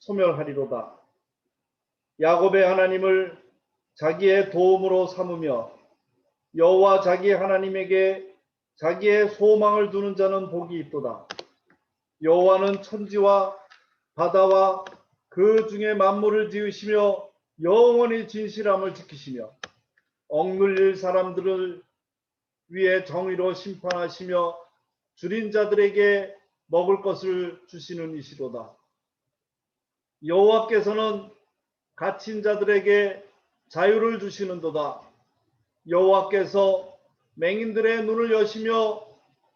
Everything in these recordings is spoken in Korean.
소멸하리로다. 야곱의 하나님을 자기의 도움으로 삼으며 여호와 자기 하나님에게 자기의 소망을 두는 자는 복이 있도다. 여호와는 천지와 바다와 그 중에 만물을 지으시며 영원히 진실함을 지키시며 억눌릴 사람들을 위해 정의로 심판하시며 줄인 자들에게 먹을 것을 주시는 이시로다. 여호와께서는 갇힌 자들에게 자유를 주시는도다. 여호와께서 맹인들의 눈을 여시며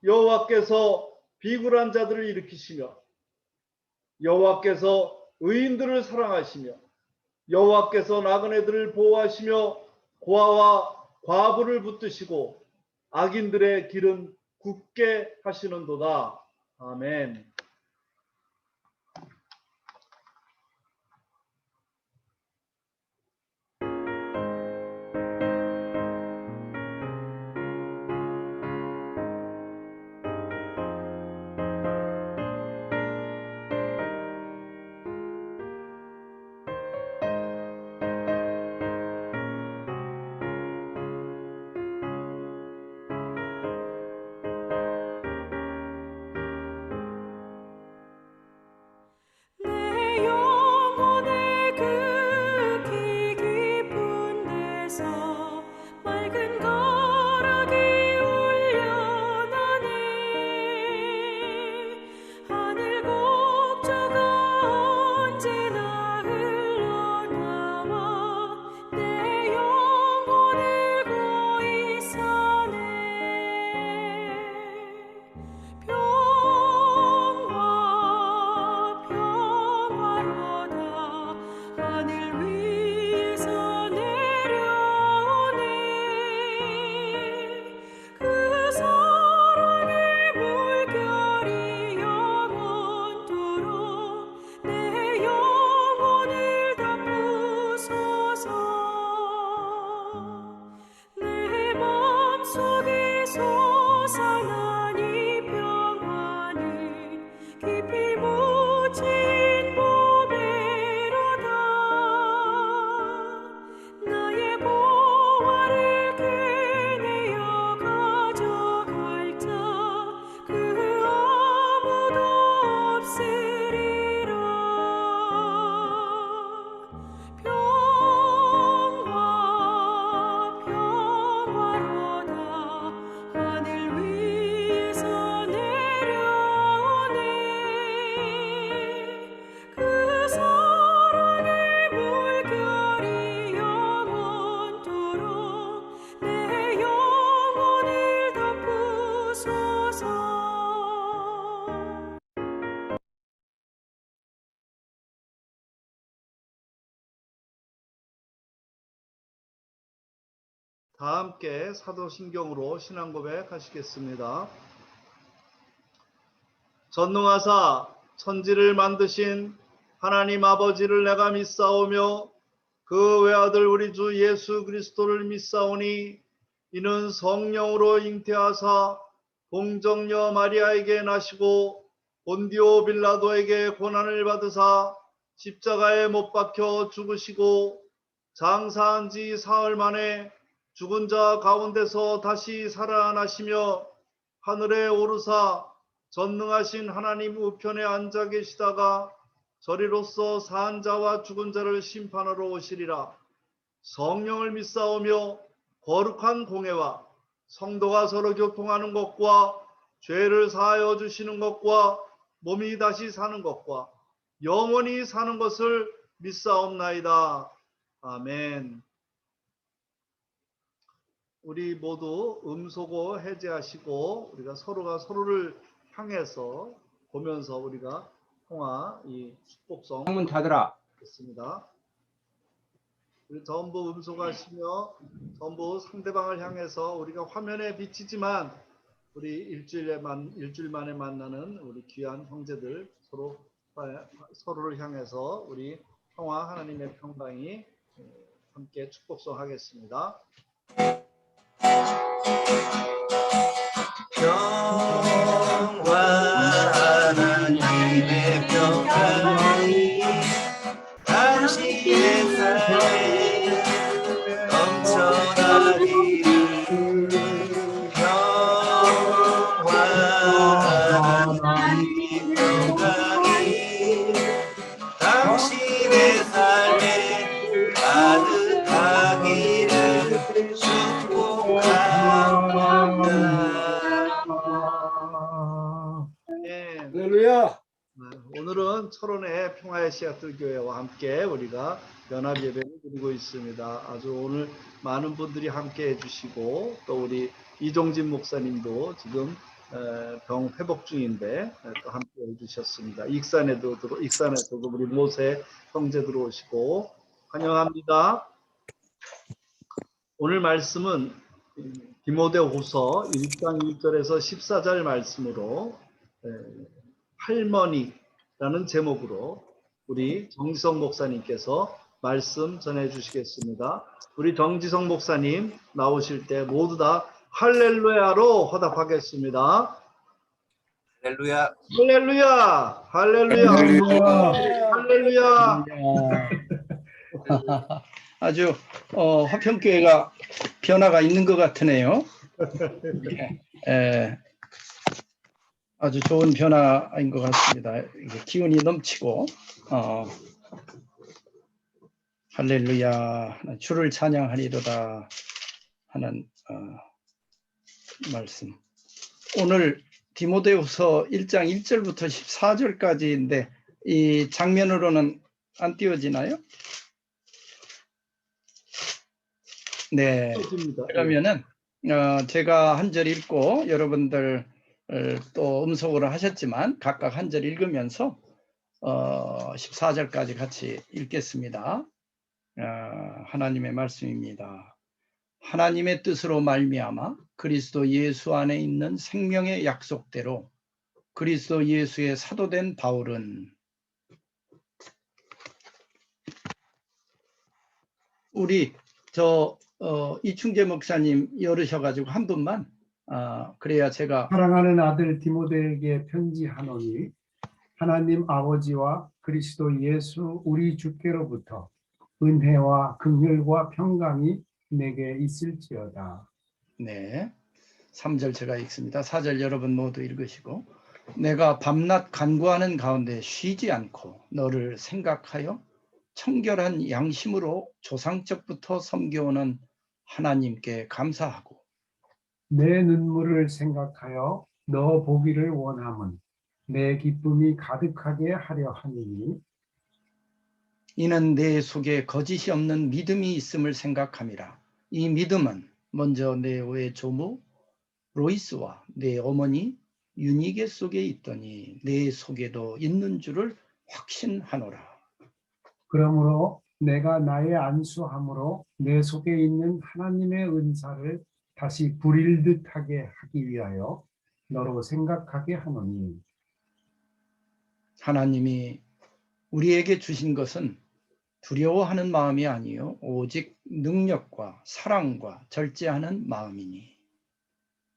여호와께서 비굴한 자들을 일으키시며 여호와께서 의인들을 사랑하시며 여호와께서 나그네들을 보호하시며 고아와 과부를 붙드시고 악인들의 길은 굳게 하시는도다. 아멘. 다 함께 사도신경으로 신앙고백 하시겠습니다. 전능하사 천지를 만드신 하나님 아버지를 내가 믿사오며 그 외아들 우리 주 예수 그리스도를 믿사오니 이는 성령으로 잉태하사 동정녀 마리아에게 나시고 본디오 빌라도에게 고난을 받으사 십자가에 못 박혀 죽으시고 장사한 지 사흘 만에 죽은 자 가운데서 다시 살아나시며 하늘에 오르사 전능하신 하나님 우편에 앉아 계시다가 저리로서 산 자와 죽은 자를 심판하러 오시리라. 성령을 믿사오며 거룩한 공회와 성도가 서로 교통하는 것과 죄를 사하여 주시는 것과 몸이 다시 사는 것과 영원히 사는 것을 믿사옵나이다. 아멘. 우리 모두 음소거 해제하시고 우리가 서로가 서로를 향해서 보면서 우리가 통화 이 축복성 창문 닫으라. 있습니다. 우리 전부 음소거하시며 전부 상대방을 향해서 우리가 화면에 비치지만 우리 일주일 만에 만나는 우리 귀한 형제들 서로를 향해서 우리 평화 하나님의 평강이 함께 축복성 하겠습니다. 평화 하나님의 평강이 당신의 삶에 가득하기를 축복합니다. 예. 할렐루야. 오늘은 철원의 평화의 씨앗들 교회와 함께 우리가 연합 예배를 드리고 있습니다. 아주 오늘 많은 분들이 함께 해주시고 또 우리 이종진 목사님도 지금 병 회복 중인데 또 함께 해주셨습니다. 익산에서도 우리 모세 형제 들어오시고 환영합니다. 오늘 말씀은 디모데후서 1장 1절에서 14절 말씀으로 할머니라는 제목으로 우리 정지성 목사님께서 말씀 전해 주시겠습니다. 우리 정지성 목사님 나오실 때 모두 다 할렐루야로 화답하겠습니다. 할렐루야. 할렐루야. 할렐루야. 할렐루야. 아주 화평교회가 변화가 있는 것 같으네요. 아주 좋은 변화인 것 같습니다. 기운이 넘치고 할렐루야 주를 찬양하리로다 하는 말씀. 오늘 디모데후서 1장 1절부터 14절까지인데 이 장면으로는 안 띄워지나요? 네. 그러면은 제가 한 절 읽고 여러분들 또 음성으로 하셨지만 각각 한 절 읽으면서 14절까지 같이 읽겠습니다. 하나님의 말씀입니다. 하나님의 뜻으로 말미암아 그리스도 예수 안에 있는 생명의 약속대로 그리스도 예수의 사도된 바울은 우리 이충재 목사님 열으셔가지고 한 분만 그래야 제가 사랑하는 아들 디모데에게 편지하노니 하나님 아버지와 그리스도 예수 우리 주께로부터 은혜와 긍휼과 평강이 내게 있을지어다. 네, 3절 제가 읽습니다. 4절 여러분 모두 읽으시고 내가 밤낮 간구하는 가운데 쉬지 않고 너를 생각하여 청결한 양심으로 조상적부터 섬겨오는 하나님께 감사하고 내 눈물을 생각하여 너 보기를 원함은 내 기쁨이 가득하게 하려 하니니 이는 내 속에 거짓이 없는 믿음이 있음을 생각함이라. 이 믿음은 먼저 내 외조모 로이스와 내 어머니 유니게 속에 있더니 내 속에도 있는 줄을 확신하노라. 그러므로 내가 나의 안수함으로 내 속에 있는 하나님의 은사를 다시 불일듯하게 하기 위하여 너로 생각하게 하노니 하나님이 우리에게 주신 것은 두려워하는 마음이 아니요 오직 능력과 사랑과 절제하는 마음이니.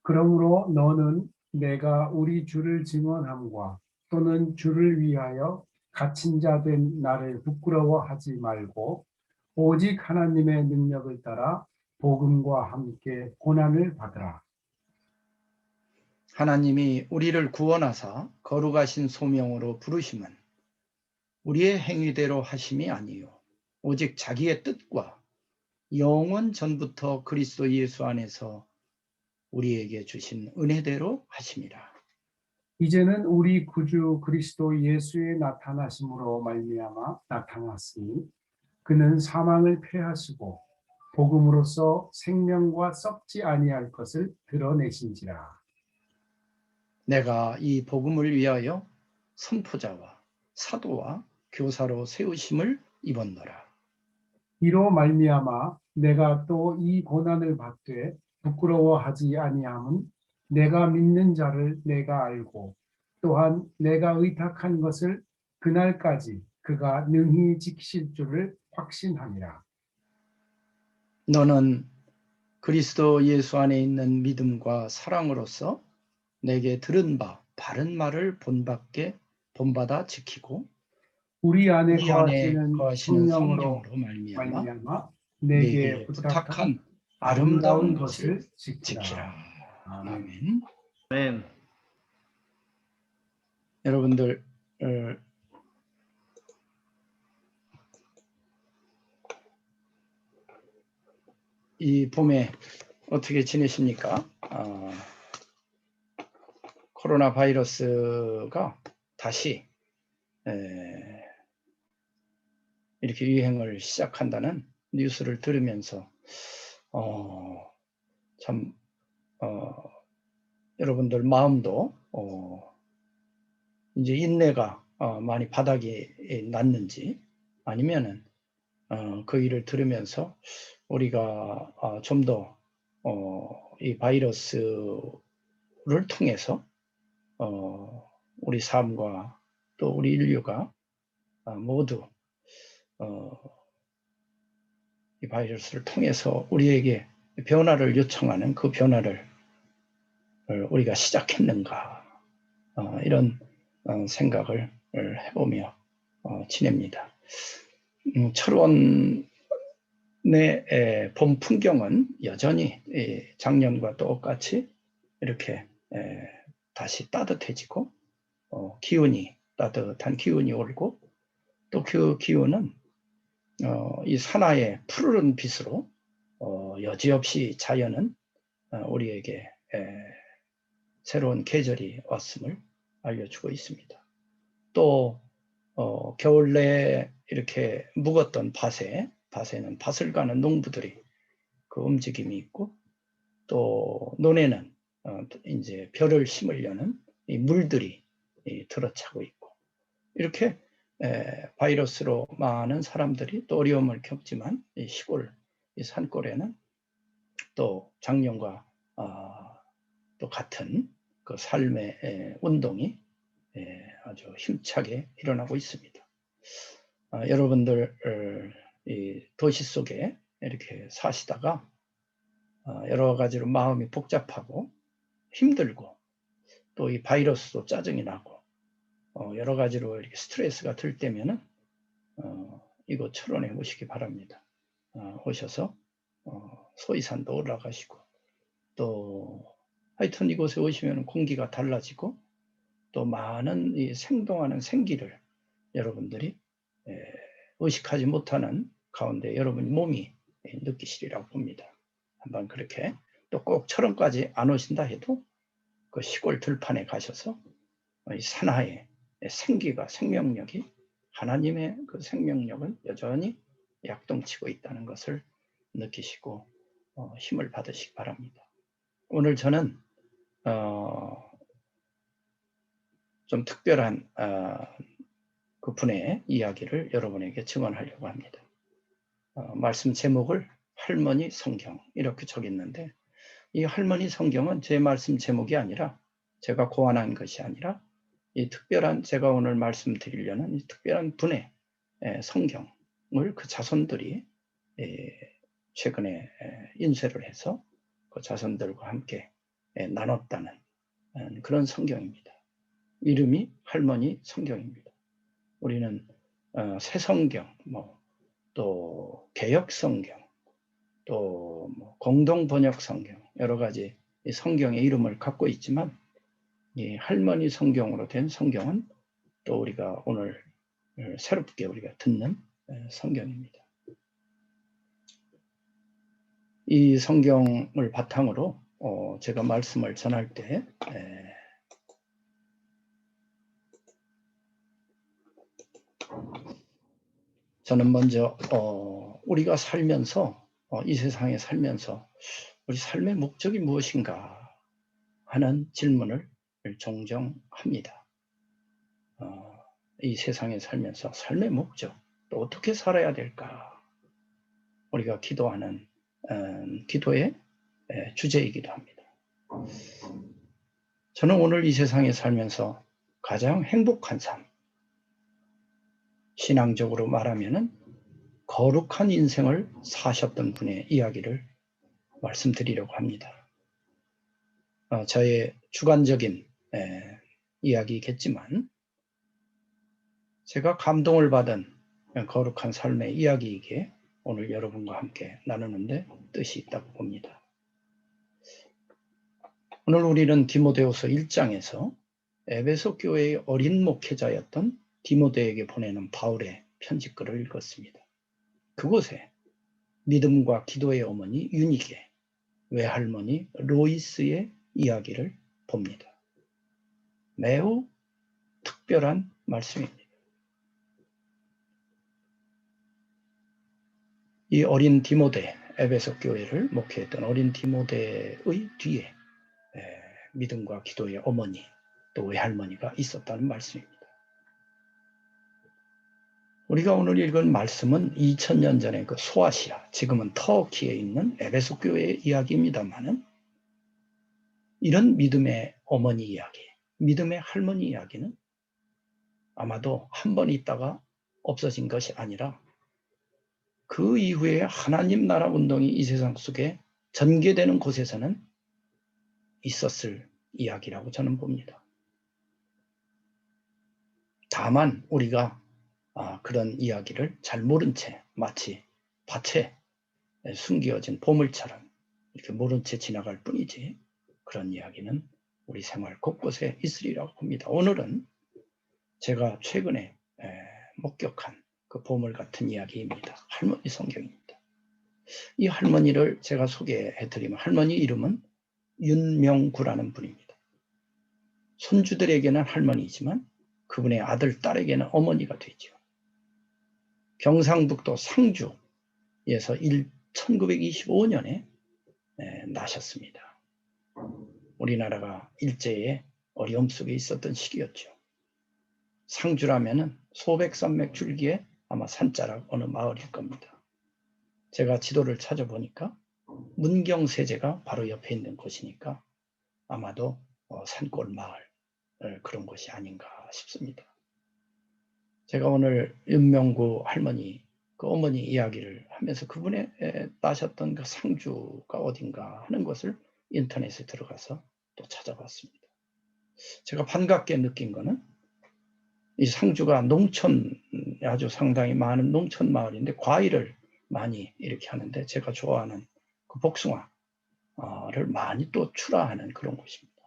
그러므로 너는 내가 우리 주를 증언함과 또는 주를 위하여 갇힌 자 된 나를 부끄러워하지 말고 오직 하나님의 능력을 따라 복음과 함께 고난을 받으라. 하나님이 우리를 구원하사 거룩하신 소명으로 부르심은 우리의 행위대로 하심이 아니요 오직 자기의 뜻과 영원 전부터 그리스도 예수 안에서 우리에게 주신 은혜대로 하심이라. 이제는 우리 구주 그리스도 예수의 나타나심으로 말미암아 나타났으니 그는 사망을 패하시고 복음으로써 생명과 썩지 아니할 것을 드러내신지라. 내가 이 복음을 위하여 선포자와 사도와 교사로 세우심을 입었노라. 이로 말미암아 내가 또 이 고난을 받되 부끄러워하지 아니함은 내가 믿는 자를 내가 알고 또한 내가 의탁한 것을 그날까지 그가 능히 지키실 줄을 확신함이라. 너는 그리스도 예수 안에 있는 믿음과 사랑으로서 내게 들은 바 바른 말을 본받아 지키고 우리 안에 우리 안에 거하시는 거하시는 성령으로 성령으로 말미암아 말미암아 내게 내게 부탁한 아름다운 것을 지키라. 지키라. 아멘. 아멘. 아멘. 여러분들 이 봄에 어떻게 지내십니까? 코로나 바이러스가 다시 이렇게 유행을 시작한다는 뉴스를 들으면서 참 여러분들 마음도 이제 인내가 많이 바닥이 났는지 아니면은 그 일을 들으면서 우리가 좀 더 이 바이러스를 통해서 우리 삶과 또 우리 인류가 모두 이 바이러스를 통해서 우리에게 변화를 요청하는 그 변화를 우리가 시작했는가 이런 생각을 해보며 지냅니다. 철원의 봄 풍경은 여전히 작년과 똑같이 이렇게 다시 따뜻해지고 기운이 따뜻한 기운이 오르고 또 그 기운은 이 산하의 푸르른 빛으로 여지없이 자연은 우리에게 새로운 계절이 왔음을 알려주고 있습니다. 또 겨울 내에 이렇게 묵었던 밭에는 밭을 가는 농부들이 그 움직임이 있고 또 논에는 이제 벼를 심으려는 이 물들이 들어차고 있고 이렇게 바이러스로 많은 사람들이 또 어려움을 겪지만 이 시골, 이 산골에는 또 작년과 또 같은 그 삶의 운동이 아주 힘차게 일어나고 있습니다. 여러분들 이 도시 속에 이렇게 사시다가 여러 가지로 마음이 복잡하고 힘들고 또 이 바이러스도 짜증이 나고 여러 가지로 이렇게 스트레스가 들 때면은 이곳 철원에 오시기 바랍니다. 오셔서 소이산도 올라가시고 또 하여튼 이곳에 오시면 공기가 달라지고 또 많은 이 생동하는 생기를 여러분들이 의식하지 못하는 가운데 여러분 몸이 느끼시리라고 봅니다. 한번 그렇게 또 꼭 철원까지 안 오신다 해도 그 시골 들판에 가셔서 이 산하의 생기가 생명력이 하나님의 그 생명력은 여전히 약동치고 있다는 것을 느끼시고 힘을 받으시기 바랍니다. 오늘 저는 좀 특별한 그 분의 이야기를 여러분에게 증언하려고 합니다. 말씀 제목을 할머니 성경 이렇게 적었는데 이 할머니 성경은 제 말씀 제목이 아니라 제가 고안한 것이 아니라 이 특별한 제가 오늘 말씀드리려는 이 특별한 분의 성경을 그 자손들이 최근에 인쇄를 해서 그 자손들과 함께 나눴다는 그런 성경입니다. 이름이 할머니 성경입니다. 우리는 새 성경, 또 개역 성경, 또 공동 번역 성경 여러 가지 성경의 이름을 갖고 있지만 이 할머니 성경으로 된 성경은 또 우리가 오늘 새롭게 우리가 듣는 성경입니다. 이 성경을 바탕으로 제가 말씀을 전할 때 저는 먼저 우리가 살면서 이 세상에 살면서 우리 삶의 목적이 무엇인가 하는 질문을 종종 합니다. 이 세상에 살면서 삶의 목적, 또 어떻게 살아야 될까? 우리가 기도하는 기도의 주제이기도 합니다. 저는 오늘 이 세상에 살면서 가장 행복한 삶, 신앙적으로 말하면은 거룩한 인생을 사셨던 분의 이야기를 말씀드리려고 합니다. 저의 주관적인 이야기겠지만 제가 감동을 받은 거룩한 삶의 이야기이기에 오늘 여러분과 함께 나누는데 뜻이 있다고 봅니다. 오늘 우리는 디모데후서 1장에서 에베소 교회의 어린 목회자였던 디모데에게 보내는 바울의 편지글을 읽었습니다. 그곳에 믿음과 기도의 어머니 유니게 외할머니 로이스의 이야기를 봅니다. 매우 특별한 말씀입니다. 이 어린 디모데, 에베소 교회를 목회했던 어린 디모데의 뒤에 믿음과 기도의 어머니 또 외할머니가 있었다는 말씀입니다. 우리가 오늘 읽은 말씀은 2000년 전에 그 소아시아, 지금은 터키에 있는 에베소 교회의 이야기입니다만은 이런 믿음의 어머니 이야기, 믿음의 할머니 이야기는 아마도 한 번 있다가 없어진 것이 아니라 그 이후에 하나님 나라 운동이 이 세상 속에 전개되는 곳에서는 있었을 이야기라고 저는 봅니다. 다만 우리가 그런 이야기를 잘 모른 채 마치 밭에 숨겨진 보물처럼 이렇게 모른 채 지나갈 뿐이지 그런 이야기는 우리 생활 곳곳에 있으리라고 봅니다. 오늘은 제가 최근에 목격한 그 보물 같은 이야기입니다. 할머니 성경입니다. 이 할머니를 제가 소개해드리면 할머니 이름은 윤명구라는 분입니다. 손주들에게는 할머니이지만 그분의 아들, 딸에게는 어머니가 되죠. 경상북도 상주에서 1925년에 나셨습니다. 우리나라가 일제의 어려움 속에 있었던 시기였죠. 상주라면은 소백산맥 줄기에 아마 산자락 어느 마을일 겁니다. 제가 지도를 찾아보니까 문경세제가 바로 옆에 있는 곳이니까 아마도 산골 마을 그런 곳이 아닌가 싶습니다. 제가 오늘 윤명구 할머니, 그 어머니 이야기를 하면서 그분의 따셨던 그 상주가 어딘가 하는 것을 인터넷에 들어가서 또 찾아봤습니다. 제가 반갑게 느낀 거는 이 상주가 농촌, 아주 상당히 많은 농촌 마을인데 과일을 많이 이렇게 하는데 제가 좋아하는 그 복숭아를 많이 또 출하하는 그런 곳입니다.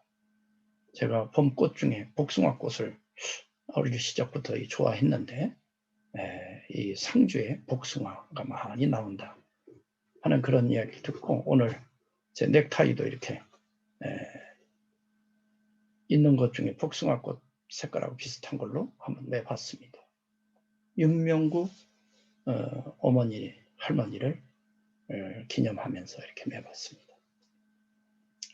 제가 봄꽃 중에 복숭아꽃을 어릴 시절부터 좋아했는데 이 상주에 복숭아가 많이 나온다 하는 그런 이야기를 듣고 오늘 제 넥타이도 이렇게 있는 것 중에 복숭아꽃 색깔하고 비슷한 걸로 한번 매봤습니다. 윤명구 어머니, 할머니를 기념하면서 이렇게 매봤습니다.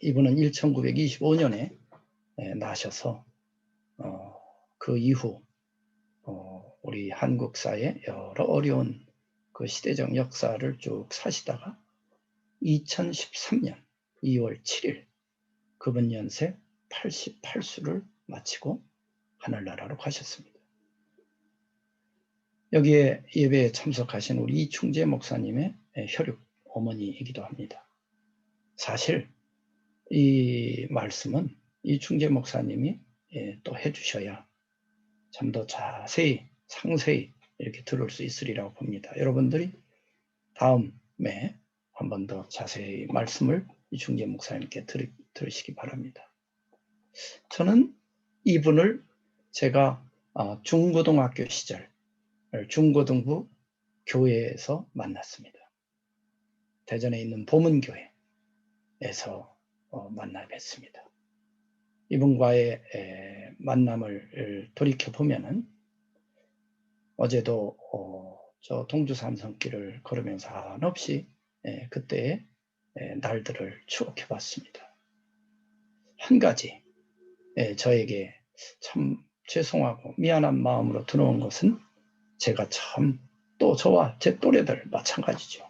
이분은 1925년에 나셔서 그 이후 우리 한국사의 여러 어려운 그 시대적 역사를 쭉 사시다가 2013년 2월 7일 그분 연세 88수를 마치고 하늘나라로 가셨습니다. 여기에 예배에 참석하신 우리 이충재 목사님의 혈육 어머니이기도 합니다. 사실 이 말씀은 이충재 목사님이 또 해주셔야 좀 더 자세히 상세히 이렇게 들을 수 있으리라고 봅니다. 여러분들이 다음에 한 번 더 자세히 말씀을 이충재 목사님께 들으시기 바랍니다. 저는 이분을 제가 중고등학교 시절 중고등부 교회에서 만났습니다. 대전에 있는 보문교회에서 만나 뵀습니다. 이분과의 만남을 돌이켜보면은 어제도 저 동주 삼성길을 걸으면서 한없이 그때의 날들을 추억해 봤습니다. 한 가지 저에게 참 죄송하고 미안한 마음으로 들어온 것은 제가 참 또 저와 제 또래들 마찬가지죠.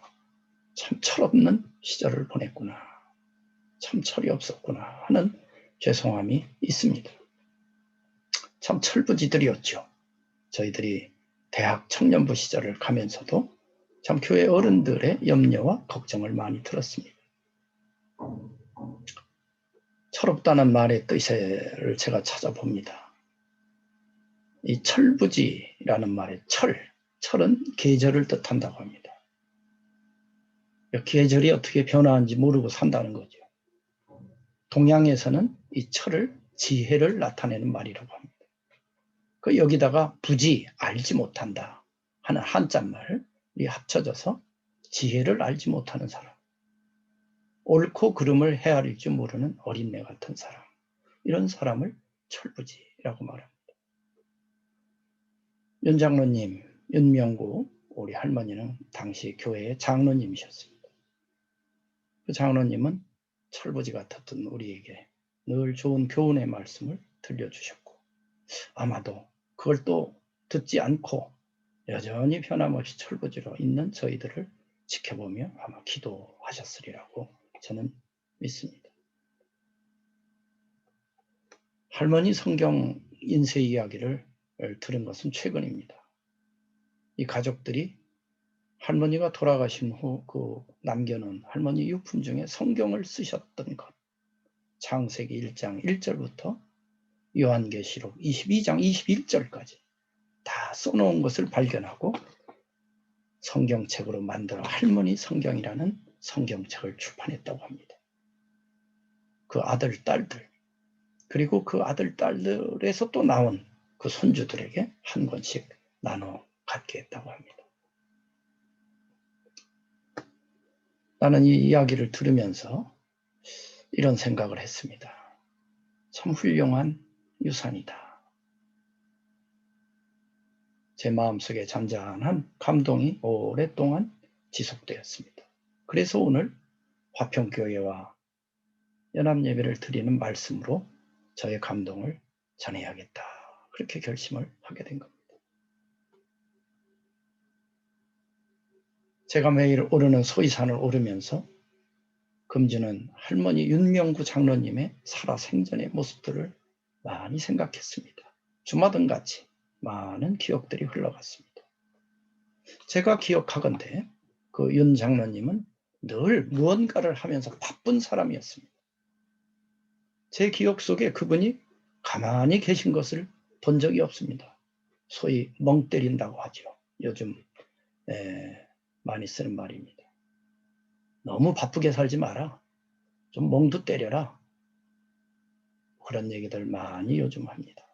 참 철없는 시절을 보냈구나. 참 철이 없었구나 하는 죄송함이 있습니다. 참 철부지들이었죠. 저희들이 대학 청년부 시절을 가면서도 참 교회 어른들의 염려와 걱정을 많이 들었습니다. 철없다는 말의 뜻을 제가 찾아봅니다. 이 철부지라는 말의 철은 계절을 뜻한다고 합니다. 계절이 어떻게 변화하는지 모르고 산다는 거죠. 동양에서는 이 철을 지혜를 나타내는 말이라고 합니다. 그 여기다가 부지, 알지 못한다 하는 한자말이 합쳐져서 지혜를 알지 못하는 사람, 옳고 그름을 헤아릴 줄 모르는 어린애 같은 사람, 이런 사람을 철부지라고 말합니다. 윤 장로님, 윤명구 우리 할머니는 당시 교회의 장로님이셨습니다. 그 장로님은 철부지 같았던 우리에게 늘 좋은 교훈의 말씀을 들려주셨고, 아마도 그걸 또 듣지 않고 여전히 변함없이 철부지로 있는 저희들을 지켜보며 아마 기도하셨으리라고 저는 믿습니다. 할머니 성경 인쇄 이야기를 들은 것은 최근입니다. 이 가족들이 할머니가 돌아가신 후 그 남겨놓은 할머니 유품 중에 성경을 쓰셨던 것, 창세기 1장 1절부터 요한계시록 22장 21절까지 다 써놓은 것을 발견하고 성경책으로 만들어 할머니 성경이라는 성경책을 출판했다고 합니다. 그 아들, 딸들, 그리고 그 아들, 딸들에서 또 나온 그 손주들에게 한 권씩 나눠 갖게 했다고 합니다. 나는 이 이야기를 들으면서 이런 생각을 했습니다. 참 훌륭한 유산이다. 제 마음속에 잔잔한 감동이 오랫동안 지속되었습니다. 그래서 오늘 화평교회와 연합예배를 드리는 말씀으로 저의 감동을 전해야겠다. 그렇게 결심을 하게 된 겁니다. 제가 매일 오르는 소이산을 오르면서 금주는 할머니 윤명구 장로님의 살아생전의 모습들을 많이 생각했습니다. 주마등같이 많은 기억들이 흘러갔습니다. 제가 기억하건대 그 윤 장로님은 늘 무언가를 하면서 바쁜 사람이었습니다. 제 기억 속에 그분이 가만히 계신 것을 본 적이 없습니다. 소위 멍 때린다고 하죠. 요즘 많이 쓰는 말입니다. 너무 바쁘게 살지 마라. 좀 멍도 때려라. 그런 얘기들 많이 요즘 합니다.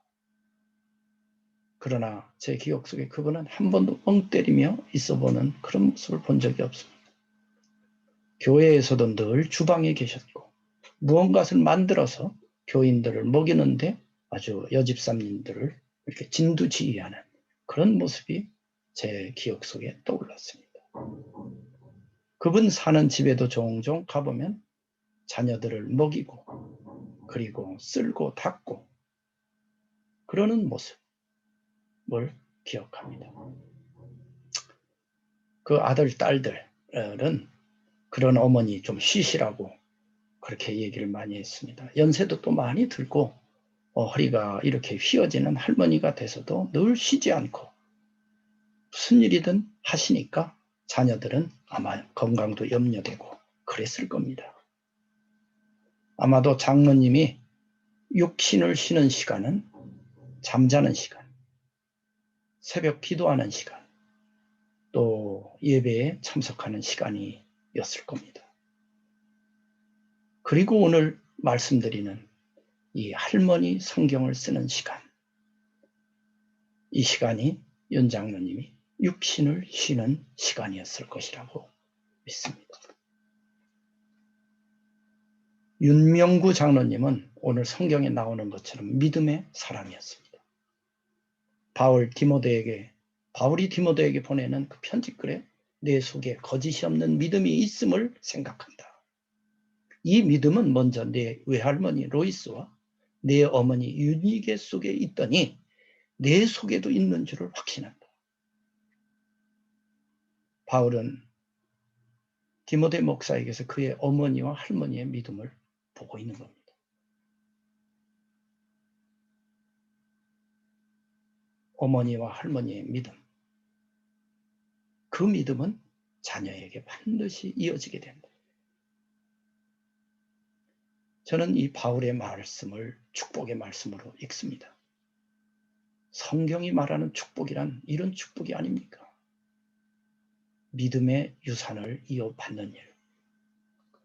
그러나 제 기억 속에 그분은 한 번도 멍 때리며 있어보는 그런 모습을 본 적이 없습니다. 교회에서도 늘 주방에 계셨고 무언가를 만들어서 교인들을 먹이는데 아주 여집사님들을 이렇게 진두지휘하는 그런 모습이 제 기억 속에 떠올랐습니다. 그분 사는 집에도 종종 가보면 자녀들을 먹이고 그리고 쓸고 닦고 그러는 모습을 기억합니다. 그 아들, 딸들은 그런 어머니 좀 쉬시라고 그렇게 얘기를 많이 했습니다. 연세도 또 많이 들고 허리가 이렇게 휘어지는 할머니가 돼서도 늘 쉬지 않고 무슨 일이든 하시니까 자녀들은 아마 건강도 염려되고 그랬을 겁니다. 아마도 장로님이 육신을 쉬는 시간은 잠자는 시간, 새벽 기도하는 시간, 또 예배에 참석하는 시간이었을 겁니다. 그리고 오늘 말씀드리는 이 할머니 성경을 쓰는 시간, 이 시간이 윤 장로님이 육신을 쉬는 시간이었을 것이라고 믿습니다. 윤명구 장로님은 오늘 성경에 나오는 것처럼 믿음의 사람이었습니다. 바울이 디모데에게 보내는 그 편지글에 내 속에 거짓이 없는 믿음이 있음을 생각한다. 이 믿음은 먼저 내 외할머니 로이스와 내 어머니 유니게 속에 있더니 내 속에도 있는 줄을 확신한다. 바울은 디모데 목사에게서 그의 어머니와 할머니의 믿음을 보고 있는 겁니다. 어머니와 할머니의 믿음. 그 믿음은 자녀에게 반드시 이어지게 된다. 저는 이 바울의 말씀을 축복의 말씀으로 읽습니다. 성경이 말하는 축복이란 이런 축복이 아닙니까? 믿음의 유산을 이어받는 일.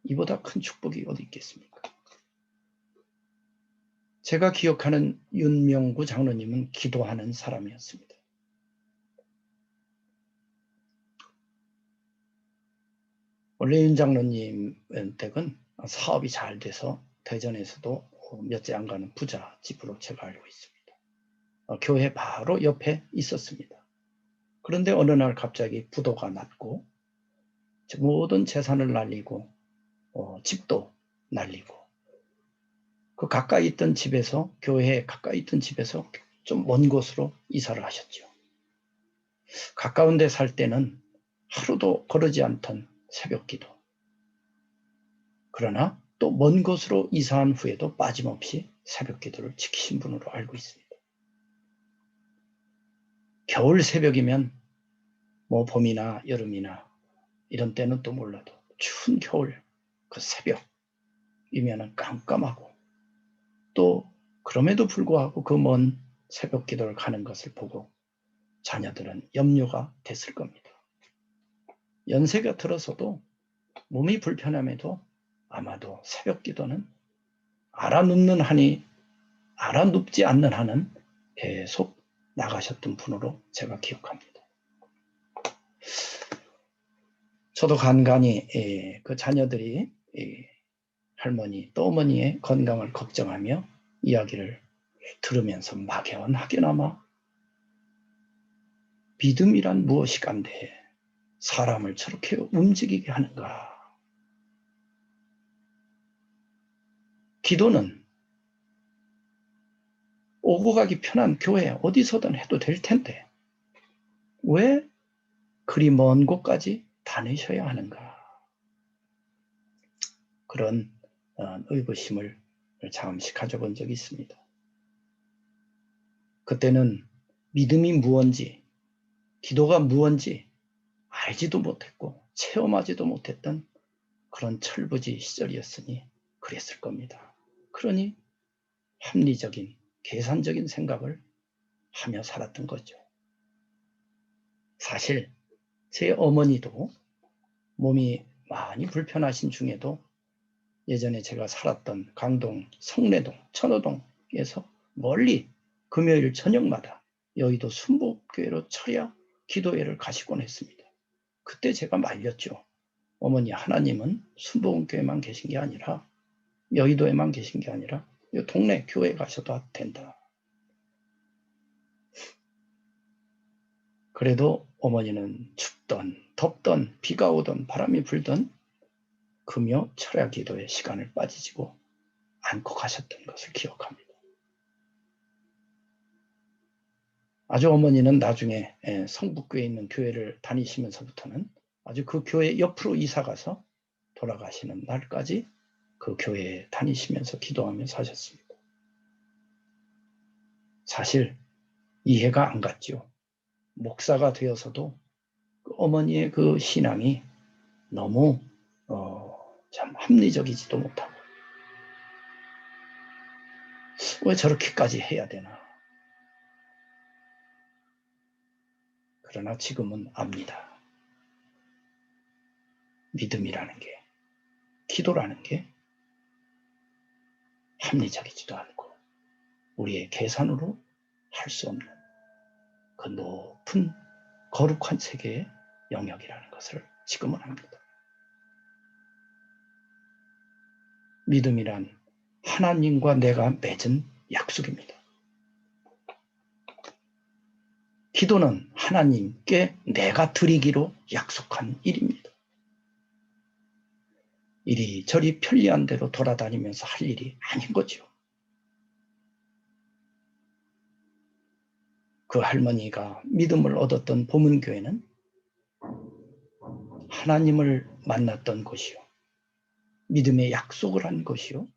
이보다 큰 축복이 어디 있겠습니까? 제가 기억하는 윤명구 장로님은 기도하는 사람이었습니다. 원래 윤 장로님 댁은 사업이 잘 돼서 대전에서도 몇째 안 가는 부자 집으로 제가 알고 있습니다. 교회 바로 옆에 있었습니다. 그런데 어느 날 갑자기 부도가 났고 모든 재산을 날리고 집도 날리고 그 가까이 있던 집에서 교회에 가까이 있던 집에서 좀 먼 곳으로 이사를 하셨죠. 가까운 데 살 때는 하루도 거르지 않던 새벽기도. 그러나 또 먼 곳으로 이사한 후에도 빠짐없이 새벽기도를 지키신 분으로 알고 있습니다. 겨울 새벽이면 뭐 봄이나 여름이나 이런 때는 또 몰라도 추운 겨울 그 새벽이면은 깜깜하고 또 그럼에도 불구하고 그 먼 새벽 기도를 가는 것을 보고 자녀들은 염려가 됐을 겁니다. 연세가 들어서도 몸이 불편함에도 아마도 새벽 기도는 알아눕지 않는 한은 계속 나가셨던 분으로 제가 기억합니다. 저도 간간히 그 자녀들이 할머니 또 어머니의 건강을 걱정하며 이야기를 들으면서 막연하게나마 믿음이란 무엇이간데 사람을 저렇게 움직이게 하는가? 기도는 오고 가기 편한 교회 어디서든 해도 될 텐데 왜 그리 먼 곳까지 다니셔야 하는가? 그런 의구심을 잠시 가져본 적이 있습니다. 그때는 믿음이 무언지 기도가 무언지 알지도 못했고 체험하지도 못했던 그런 철부지 시절이었으니 그랬을 겁니다. 그러니 합리적인 계산적인 생각을 하며 살았던 거죠. 사실 제 어머니도 몸이 많이 불편하신 중에도 예전에 제가 살았던 강동, 성내동, 천호동에서 멀리 금요일 저녁마다 여의도 순복교회로 쳐야 기도회를 가시곤 했습니다. 그때 제가 말렸죠. 어머니, 하나님은 순복음교회만 계신 게 아니라 여의도에만 계신 게 아니라 이 동네 교회에 가셔도 된다. 그래도 어머니는 춥던 덥던 비가 오던 바람이 불던 금요 철야 기도의 시간을 빠지시고 않고 가셨던 것을 기억합니다. 아주 어머니는 나중에 성북구에 있는 교회를 다니시면서부터는 아주 그 교회 옆으로 이사가서 돌아가시는 날까지 그 교회에 다니시면서 기도하며 사셨습니다. 사실 이해가 안 갔죠. 목사가 되어서도 그 어머니의 그 신앙이 너무 참 합리적이지도 못하고 왜 저렇게까지 해야 되나. 그러나 지금은 압니다. 믿음이라는 게, 기도라는 게 합리적이지도 않고 우리의 계산으로 할 수 없는 그 높은 거룩한 세계의 영역이라는 것을 지금은 압니다. 믿음이란 하나님과 내가 맺은 약속입니다. 기도는 하나님께 내가 드리기로 약속한 일입니다. 이리저리 편리한 대로 돌아다니면서 할 일이 아닌 거죠. 그 할머니가 믿음을 얻었던 보문교회는 하나님을 만났던 곳이요. 믿음의 약속을 한 곳이요.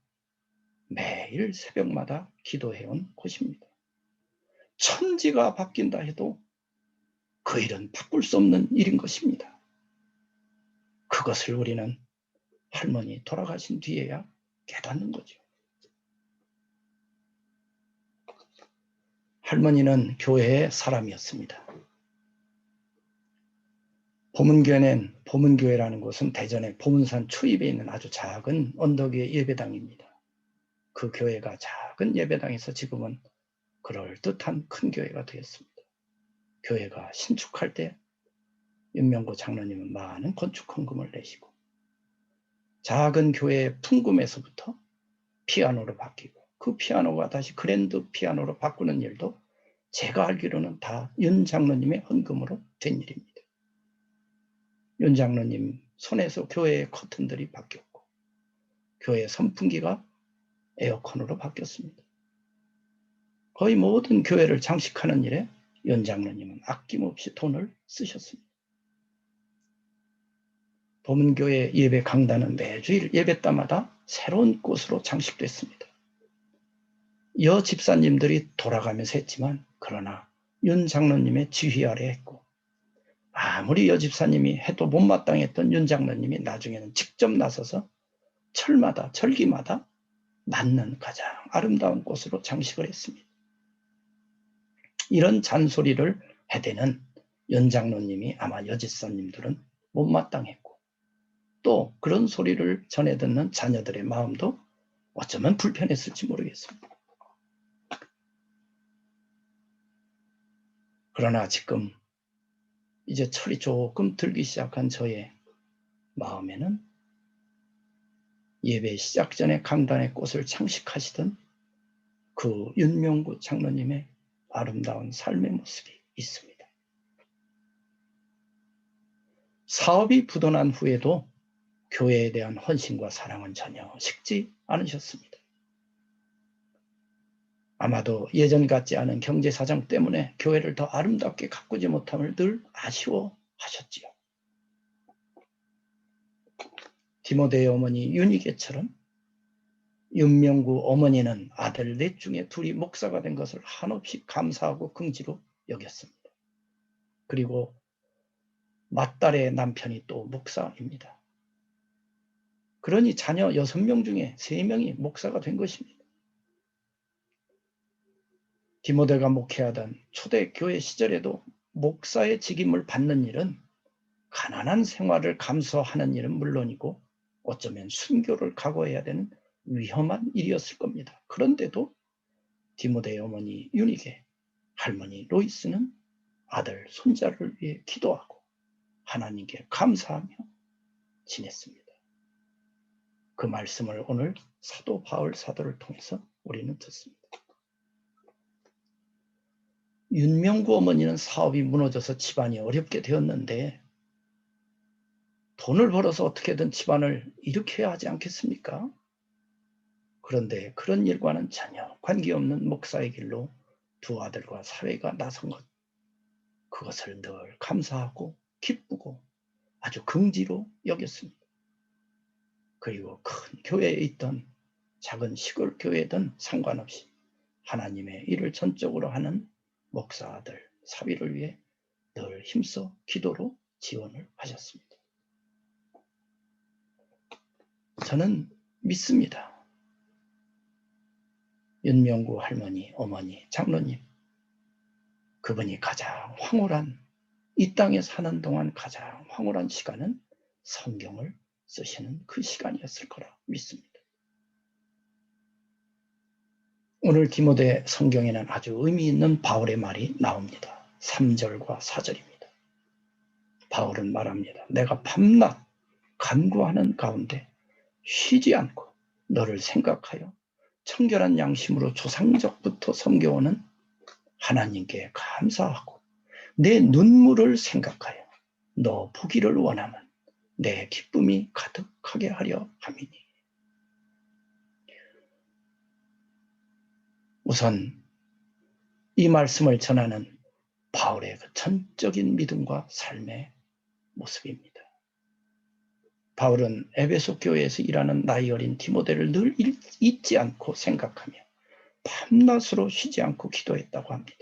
매일 새벽마다 기도해온 곳입니다. 천지가 바뀐다 해도 그 일은 바꿀 수 없는 일인 것입니다. 그것을 우리는 할머니 돌아가신 뒤에야 깨닫는 거죠. 할머니는 교회의 사람이었습니다. 보문교회라는 곳은 대전의 보문산 초입에 있는 아주 작은 언덕 위의 예배당입니다. 그 교회가 작은 예배당에서 지금은 그럴듯한 큰 교회가 되었습니다. 교회가 신축할 때 윤명구 장로님은 많은 건축 헌금을 내시고 작은 교회의 풍금에서부터 피아노로 바뀌고 그 피아노가 다시 그랜드 피아노로 바꾸는 일도 제가 알기로는 다 윤 장로님의 헌금으로 된 일입니다. 윤 장로님 손에서 교회의 커튼들이 바뀌었고 교회 선풍기가 에어컨으로 바뀌었습니다. 거의 모든 교회를 장식하는 일에 윤 장로님은 아낌없이 돈을 쓰셨습니다. 도문교회 예배 강단은 매주일 예배 때마다 새로운 꽃으로 장식됐습니다. 여 집사님들이 돌아가면서 했지만 그러나 윤 장로님의 지휘 아래 했고 아무리 여 집사님이 해도 못마땅했던 윤 장로님이 나중에는 직접 나서서 철마다 절기마다 맞는 가장 아름다운 꽃으로 장식을 했습니다. 이런 잔소리를 해대는 윤 장로님이 아마 여 집사님들은 못마땅했고 또 그런 소리를 전해 듣는 자녀들의 마음도 어쩌면 불편했을지 모르겠습니다. 그러나 지금 이제 철이 조금 들기 시작한 저의 마음에는 예배 시작 전에 강단에 꽃을 장식하시던 그 윤명구 장로님의 아름다운 삶의 모습이 있습니다. 사업이 부도난 후에도 교회에 대한 헌신과 사랑은 전혀 식지 않으셨습니다. 아마도 예전 같지 않은 경제 사정 때문에 교회를 더 아름답게 가꾸지 못함을 늘 아쉬워하셨지요. 디모데의 어머니 윤희계처럼 윤명구 어머니는 아들 넷 중에 둘이 목사가 된 것을 한없이 감사하고 긍지로 여겼습니다. 그리고 맏딸의 남편이 또 목사입니다. 그러니 자녀 6명 중에 3명이 목사가 된 것입니다. 디모데가 목회하던 초대교회 시절에도 목사의 직임을 받는 일은 가난한 생활을 감수하는 일은 물론이고 어쩌면 순교를 각오해야 되는 위험한 일이었을 겁니다. 그런데도 디모데의 어머니 유니게, 할머니 로이스는 아들, 손자를 위해 기도하고 하나님께 감사하며 지냈습니다. 그 말씀을 오늘 사도 바울 사도를 통해서 우리는 듣습니다. 윤명구 어머니는 사업이 무너져서 집안이 어렵게 되었는데 돈을 벌어서 어떻게든 집안을 일으켜야 하지 않겠습니까? 그런데 그런 일과는 전혀 관계없는 목사의 길로 두 아들과 사회가 나선 것, 그것을 늘 감사하고 기쁘고 아주 긍지로 여겼습니다. 그리고 큰 교회에 있던 작은 시골 교회든 상관없이 하나님의 일을 전적으로 하는 목사 아들 사위를 위해 늘 힘써 기도로 지원을 하셨습니다. 저는 믿습니다. 윤명구 할머니, 어머니, 장로님, 그분이 가장 황홀한, 이 땅에 사는 동안 가장 황홀한 시간은 성경을 쓰시는 그 시간이었을 거라 믿습니다. 오늘 디모데 성경에는 아주 의미 있는 바울의 말이 나옵니다. 3절과 4절입니다. 바울은 말합니다. 내가 밤낮 간구하는 가운데 쉬지 않고 너를 생각하여 청결한 양심으로 조상적부터 섬겨오는 하나님께 감사하고 내 눈물을 생각하여 너 보기를 원하면 내 기쁨이 가득하게 하려 함이니. 우선 이 말씀을 전하는 바울의 그 전적인 믿음과 삶의 모습입니다. 바울은 에베소 교회에서 일하는 나이 어린 디모데를 늘 잊지 않고 생각하며 밤낮으로 쉬지 않고 기도했다고 합니다.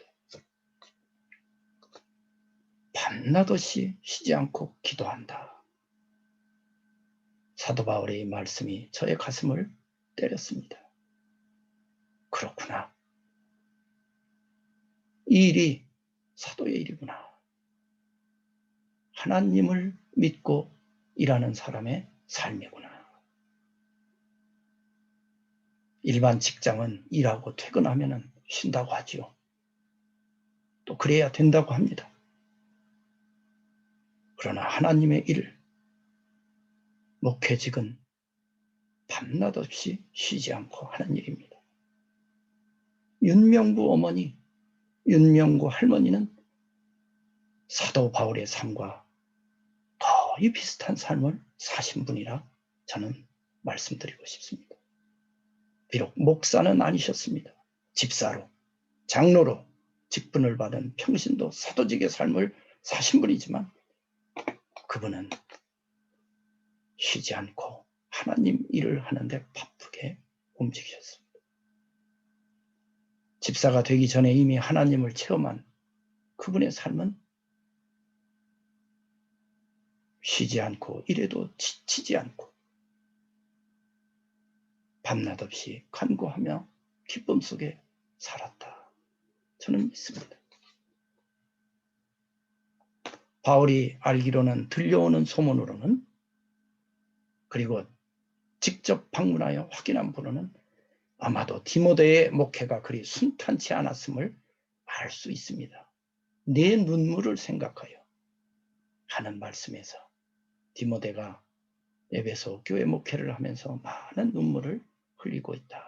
밤낮없이 쉬지 않고 기도한다. 사도 바울의 이 말씀이 저의 가슴을 때렸습니다. 그렇구나. 이 일이 사도의 일이구나. 하나님을 믿고 일하는 사람의 삶이구나. 일반 직장은 일하고 퇴근하면 쉰다고 하지요. 또 그래야 된다고 합니다. 그러나 하나님의 일, 목회직은 밤낮 없이 쉬지 않고 하는 일입니다. 윤명구 어머니, 윤명구 할머니는 사도 바울의 삶과 거의 비슷한 삶을 사신 분이라 저는 말씀드리고 싶습니다. 비록 목사는 아니셨습니다. 집사로, 장로로 직분을 받은 평신도 사도직의 삶을 사신 분이지만 그분은 쉬지 않고 하나님 일을 하는데 바쁘게 움직이셨습니다. 집사가 되기 전에 이미 하나님을 체험한 그분의 삶은 쉬지 않고 일에도 지치지 않고 밤낮 없이 간구하며 기쁨 속에 살았다. 저는 믿습니다. 바울이 알기로는 들려오는 소문으로는 그리고 직접 방문하여 확인한 분은 아마도 디모데의 목회가 그리 순탄치 않았음을 알 수 있습니다. 내 눈물을 생각하여 하는 말씀에서 디모데가 에베소 교회 목회를 하면서 많은 눈물을 흘리고 있다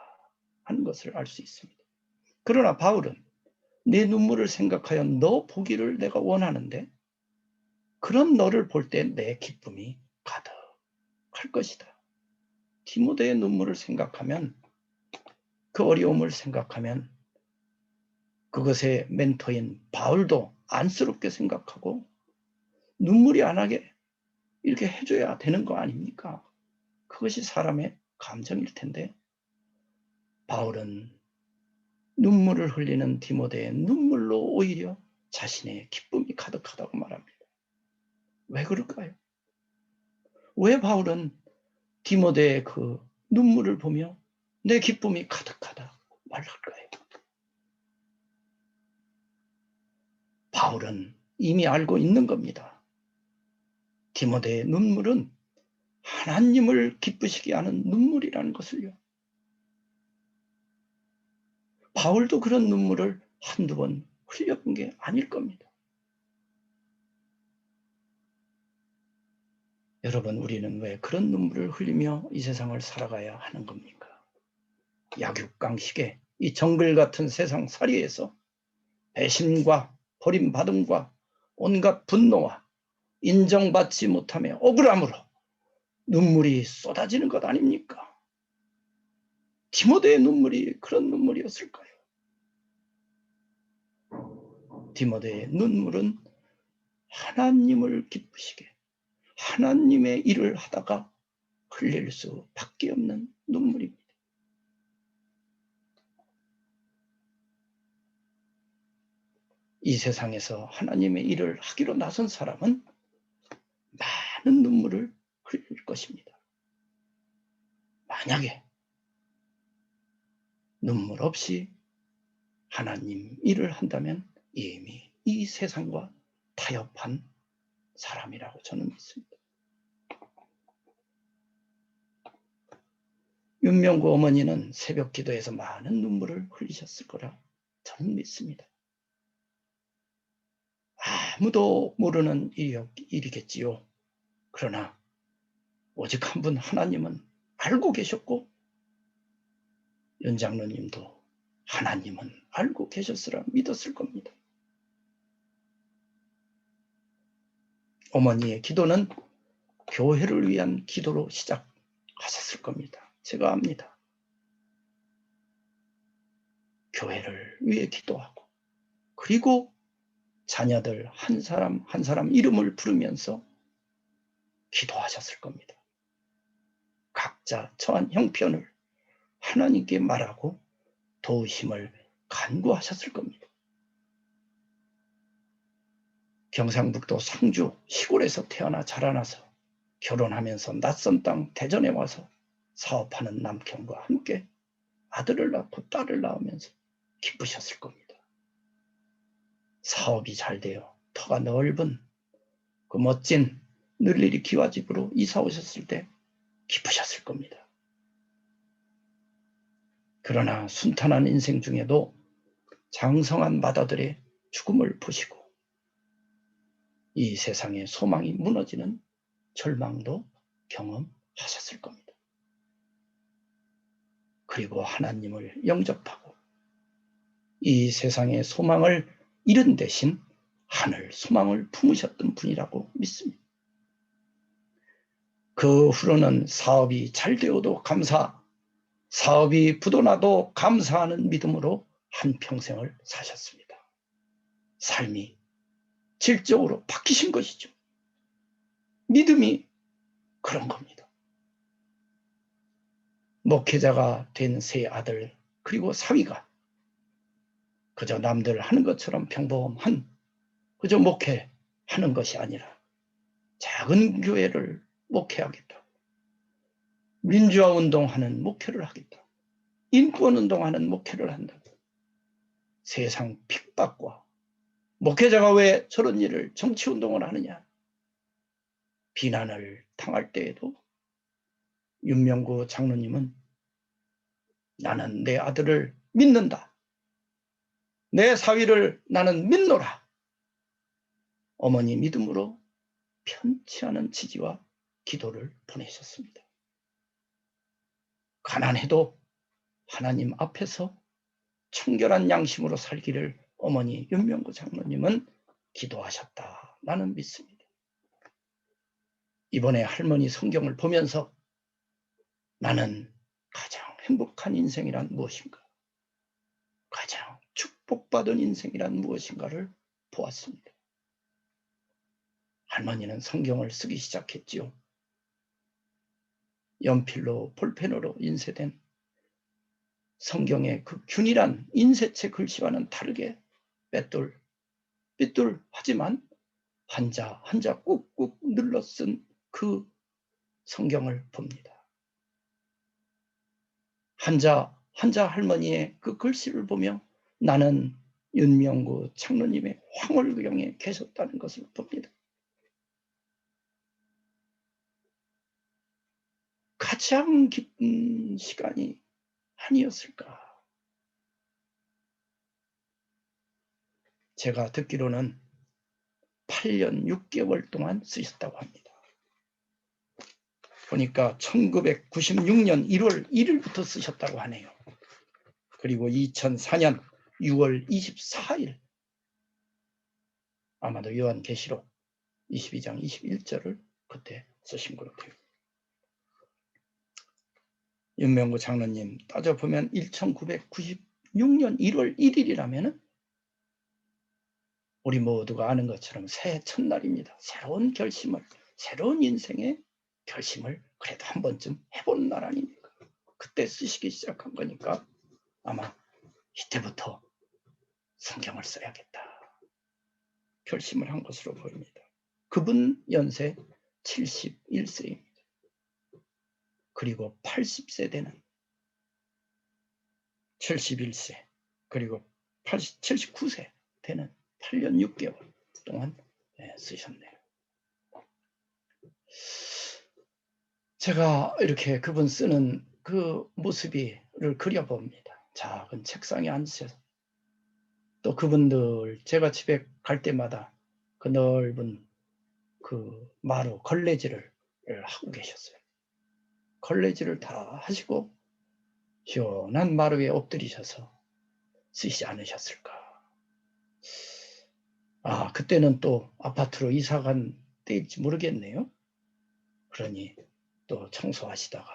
하는 것을 알 수 있습니다. 그러나 바울은 내 눈물을 생각하여 너 보기를 내가 원하는데 그런 너를 볼 때 내 기쁨이 가득할 것이다. 디모데의 눈물을 생각하면 그 어려움을 생각하면 그것의 멘토인 바울도 안쓰럽게 생각하고 눈물이 안 나게 이렇게 해줘야 되는 거 아닙니까? 그것이 사람의 감정일 텐데 바울은 눈물을 흘리는 디모데의 눈물로 오히려 자신의 기쁨이 가득하다고 말합니다. 왜 그럴까요? 왜 바울은 디모데의 그 눈물을 보며 내 기쁨이 가득하다 말할까요? 바울은 이미 알고 있는 겁니다. 디모데의 눈물은 하나님을 기쁘시게 하는 눈물이라는 것을요. 바울도 그런 눈물을 한두 번 흘려본 게 아닐 겁니다. 여러분, 우리는 왜 그런 눈물을 흘리며 이 세상을 살아가야 하는 겁니까? 약육강식의 이 정글 같은 세상 살이에서 배신과 버림받음과 온갖 분노와 인정받지 못함에 억울함으로 눈물이 쏟아지는 것 아닙니까? 디모데의 눈물이 그런 눈물이었을까요? 디모데의 눈물은 하나님을 기쁘시게 하나님의 일을 하다가 흘릴 수밖에 없는 눈물입니다. 이 세상에서 하나님의 일을 하기로 나선 사람은 많은 눈물을 흘릴 것입니다. 만약에 눈물 없이 하나님 일을 한다면 이미 이 세상과 타협한 사람이라고 저는 믿습니다. 윤명구 어머니는 새벽 기도에서 많은 눈물을 흘리셨을 거라 저는 믿습니다. 아무도 모르는 일이겠지요. 그러나 오직 한 분 하나님은 알고 계셨고 윤 장로님도 하나님은 알고 계셨으라 믿었을 겁니다. 어머니의 기도는 교회를 위한 기도로 시작하셨을 겁니다. 제가 압니다. 교회를 위해 기도하고 그리고 자녀들 한 사람 한 사람 이름을 부르면서 기도하셨을 겁니다. 각자 처한 형편을 하나님께 말하고 도우심을 간구하셨을 겁니다. 경상북도 상주 시골에서 태어나 자라나서 결혼하면서 낯선 땅 대전에 와서 사업하는 남편과 함께 아들을 낳고 딸을 낳으면서 기쁘셨을 겁니다. 사업이 잘 되어 터가 넓은 그 멋진 늘리리 기와집으로 이사 오셨을 때 기쁘셨을 겁니다. 그러나 순탄한 인생 중에도 장성한 맏아들의 죽음을 보시고 이 세상의 소망이 무너지는 절망도 경험하셨을 겁니다. 그리고 하나님을 영접하고 이 세상의 소망을 잃은 대신 하늘 소망을 품으셨던 분이라고 믿습니다. 그 후로는 사업이 잘 되어도 감사, 사업이 부도나도 감사하는 믿음으로 한평생을 사셨습니다. 삶이 질적으로 바뀌신 것이죠. 믿음이 그런 겁니다. 목회자가 된 세 아들 그리고 사위가 그저 남들 하는 것처럼 평범한 그저 목회하는 것이 아니라 작은 교회를 목회하겠다. 민주화 운동하는 목회를 하겠다. 인권 운동하는 목회를 한다. 세상 핍박과 목회자가 왜 저런 일을 정치 운동을 하느냐. 비난을 당할 때에도 윤명구 장로님은 나는 내 아들을 믿는다. 내 사위를 나는 믿노라. 어머니 믿음으로 편치 않은 지지와 기도를 보내셨습니다. 가난해도 하나님 앞에서 청결한 양심으로 살기를 어머니 윤명구 장로님은 기도하셨다. 나는 믿습니다. 이번에 할머니 성경을 보면서 나는 가장 행복한 인생이란 무엇인가? 가장 축복받은 인생이란 무엇인가를 보았습니다. 할머니는 성경을 쓰기 시작했지요. 연필로 볼펜으로 인쇄된 성경의 그 균일한 인쇄체 글씨와는 다르게 삐뚤하지만 한자 한자 꾹꾹 눌러 쓴 그 성경을 봅니다. 한자 할머니의 그 글씨를 보며 나는 윤명구 장로님의 황홀경에 계셨다는 것을 봅니다. 가장 기쁜 시간이 아니었을까. 제가 듣기로는 8년 6개월 동안 쓰셨다고 합니다. 보니까 1996년 1월 1일부터 쓰셨다고 하네요. 그리고 2004년 6월 24일 아마도 요한계시록 22장 21절을 그때 쓰신 것 같아요. 윤명구 장로님 따져보면 1996년 1월 1일이라면 우리 모두가 아는 것처럼 새해 첫날입니다. 새로운 결심을, 새로운 인생의 결심을 그래도 한 번쯤 해보는 날 아닙니까? 그때 쓰시기 시작한 거니까 아마 이때부터 성경을 써야겠다 결심을 한 것으로 보입니다. 그분 연세 71세입니다. 그리고 80세 되는 71세 그리고 79세 되는 8년 6개월 동안 쓰셨네요. 제가 이렇게 그분 쓰는 그 모습을 그려봅니다. 작은 책상에 앉으셔서 또 그분들 제가 집에 갈 때마다 그 넓은 그 마루 걸레질을 하고 계셨어요. 걸레질을 다 하시고 시원한 마루에 엎드리셔서 쓰시지 않으셨을까. 그때는 또 아파트로 이사간 때일지 모르겠네요. 그러니 또 청소하시다가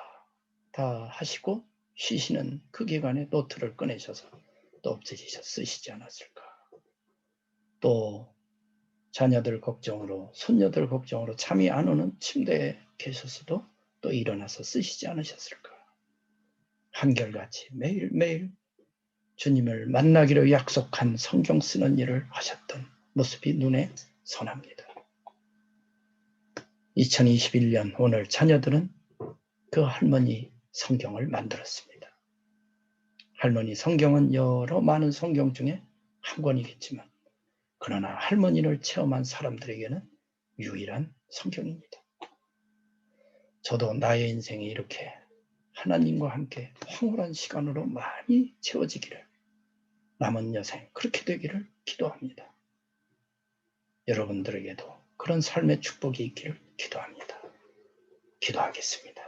다 하시고 쉬시는 그 기간에 노트를 꺼내셔서 또 엎드리셔서 쓰시지 않았을까. 또 자녀들 걱정으로 손녀들 걱정으로 잠이 안 오는 침대에 계셔서도 또 일어나서 쓰시지 않으셨을까. 한결같이 매일매일 주님을 만나기로 약속한 성경 쓰는 일을 하셨던 모습이 눈에 선합니다. 2021년 오늘 자녀들은 그 할머니 성경을 만들었습니다. 할머니 성경은 여러 많은 성경 중에 한 권이겠지만 그러나 할머니를 체험한 사람들에게는 유일한 성경입니다. 저도 나의 인생이 이렇게 하나님과 함께 황홀한 시간으로 많이 채워지기를 남은 여생 그렇게 되기를 기도합니다. 여러분들에게도 그런 삶의 축복이 있기를 기도합니다. 기도하겠습니다.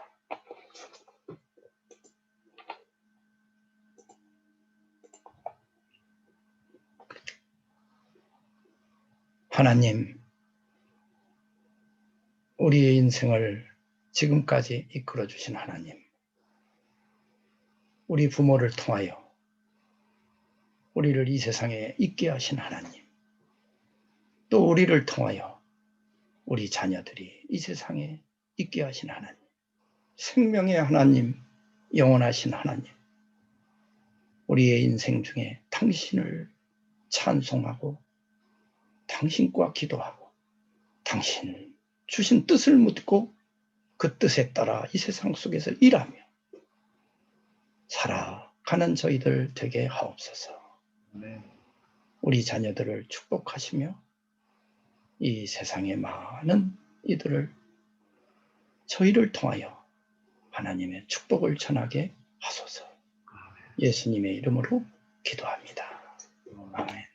하나님, 우리의 인생을 지금까지 이끌어 주신 하나님, 우리 부모를 통하여 우리를 이 세상에 있게 하신 하나님, 또 우리를 통하여 우리 자녀들이 이 세상에 있게 하신 하나님, 생명의 하나님, 영원하신 하나님, 우리의 인생 중에 당신을 찬송하고 당신과 기도하고 당신 주신 뜻을 묻고 그 뜻에 따라 이 세상 속에서 일하며 살아가는 저희들 되게 하옵소서. 네. 우리 자녀들을 축복하시며 이 세상의 많은 이들을 저희를 통하여 하나님의 축복을 전하게 하소서. 예수님의 이름으로 기도합니다. 아멘.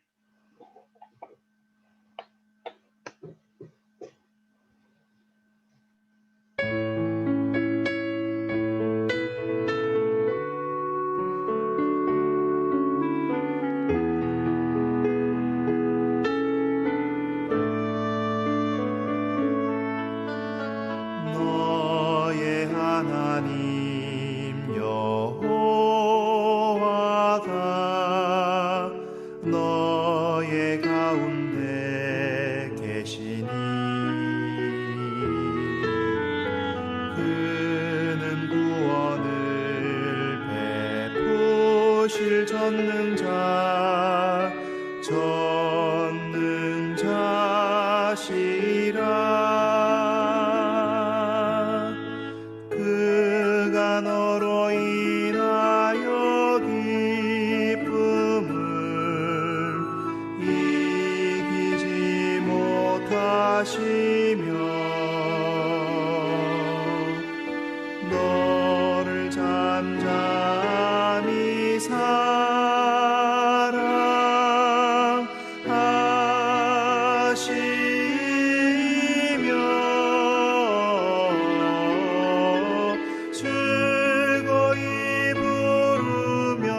너의 하나님 여호와가 너의 가운데 계시니 그는 구원을 베푸실 전능자시라. 그가 너로 인하여 기쁨을 이기지 못하시며 너를 잠잠히 사랑하시며 즐거이 부르며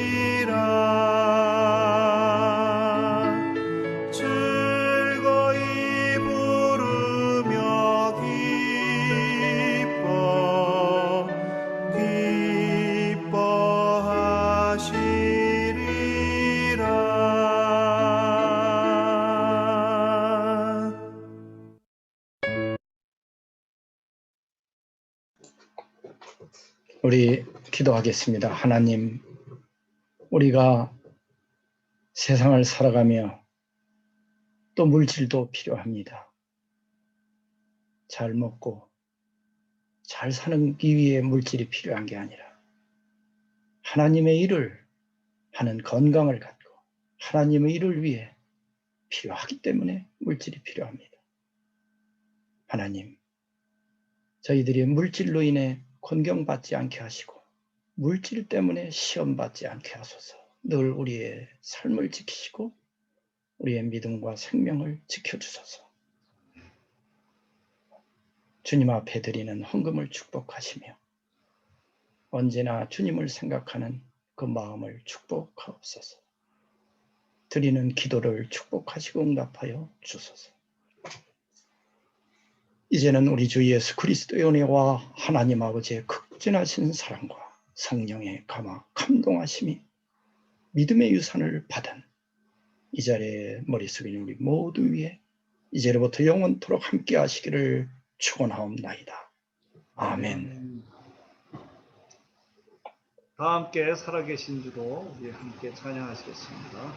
기뻐하시리라. 즐거이 부르며 기뻐하시리라. 우리 기도하겠습니다. 하나님, 우리가 세상을 살아가며 또 물질도 필요합니다. 잘 먹고 잘 사기 위해 물질이 필요한 게 아니라 하나님의 일을 하는 건강을 갖고 하나님의 일을 위해 필요하기 때문에 물질이 필요합니다. 하나님, 저희들이 물질로 인해 곤경받지 않게 하시고 물질 때문에 시험받지 않게 하소서. 늘 우리의 삶을 지키시고 우리의 믿음과 생명을 지켜주소서. 주님 앞에 드리는 헌금을 축복하시며 언제나 주님을 생각하는 그 마음을 축복하옵소서. 드리는 기도를 축복하시고 응답하여 주소서. 이제는 우리 주 예수 그리스도의 은혜와 하나님 아버지의 극진하신 사랑과 성령의 감동하심이 믿음의 유산을 받은 이 자리에 머리 숙인 우리 모두 위에 이제로부터 영원토록 함께 하시기를 축원하옵나이다. 아멘. 다 함께 살아계신 주로 우리 함께 찬양하시겠습니다.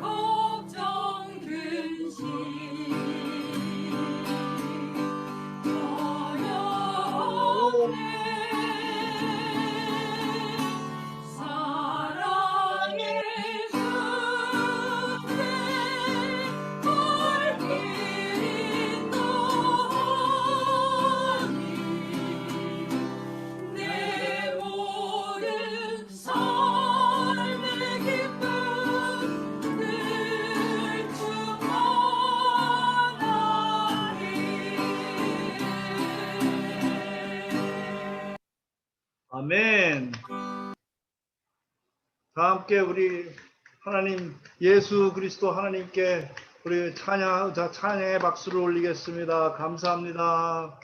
걱정 근심 사랑의 주께 불길이 떠오니 내 모든 성 아멘. 다 함께 우리 하나님 예수 그리스도 하나님께 우리 찬양의 박수를 올리겠습니다. 감사합니다.